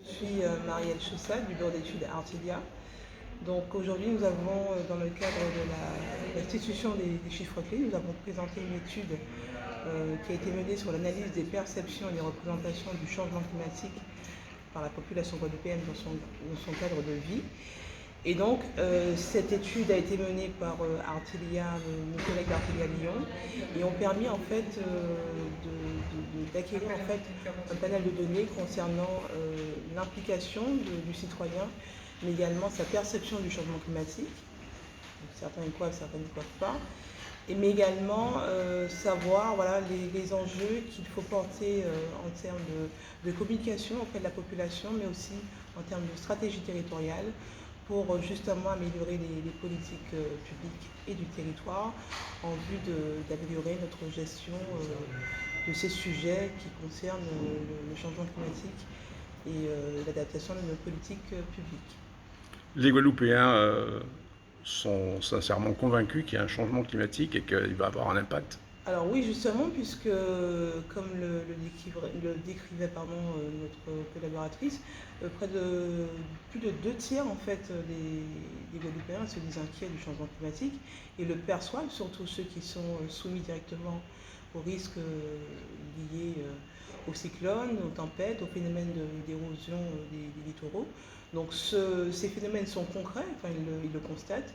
Je suis Marielle Chaussat du bureau d'études Artilia. Donc aujourd'hui, nous avons, dans le cadre de l'institution des chiffres clés, nous avons présenté une étude qui a été menée sur l'analyse des perceptions et des représentations du changement climatique par la population guadeloupéenne dans son cadre de vie. Et donc, cette étude a été menée par Artilia, nos collègues d'Artilia Lyon, et ont permis en fait d'acquérir en fait un panel de données concernant l'implication du citoyen, mais également sa perception du changement climatique. Donc, certains y croient, certains n'y croient pas. Mais également savoir voilà, les enjeux qu'il faut porter en termes de communication auprès de la population, mais aussi en termes de stratégie territoriale pour justement améliorer les politiques publiques et du territoire en vue d'améliorer notre gestion de ces sujets qui concernent le changement climatique et l'adaptation de nos politiques publiques. Les Guadeloupéens sont sincèrement convaincus qu'il y a un changement climatique et qu'il va avoir un impact. Alors oui, justement, puisque comme le décrivait notre collaboratrice, plus de 2 tiers en fait des Guadeloupéens se disent inquiets du changement climatique et le perçoivent, surtout ceux qui sont soumis directement aux risques liés aux cyclones, aux tempêtes, aux phénomènes d'érosion des littoraux. Donc ces phénomènes sont concrets, enfin ils le constatent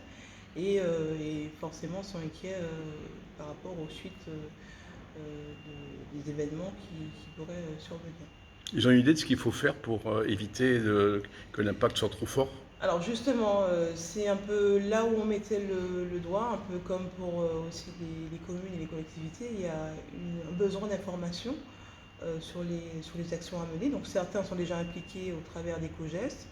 et forcément sont inquiets par rapport aux suites des événements qui pourraient survenir. Ils ont une idée de ce qu'il faut faire pour éviter que l'impact soit trop fort? Alors justement, c'est un peu là où on mettait le doigt, un peu comme pour aussi les communes et les collectivités, il y a un besoin d'information sur les actions à mener. Donc certains sont déjà impliqués au travers des COGES,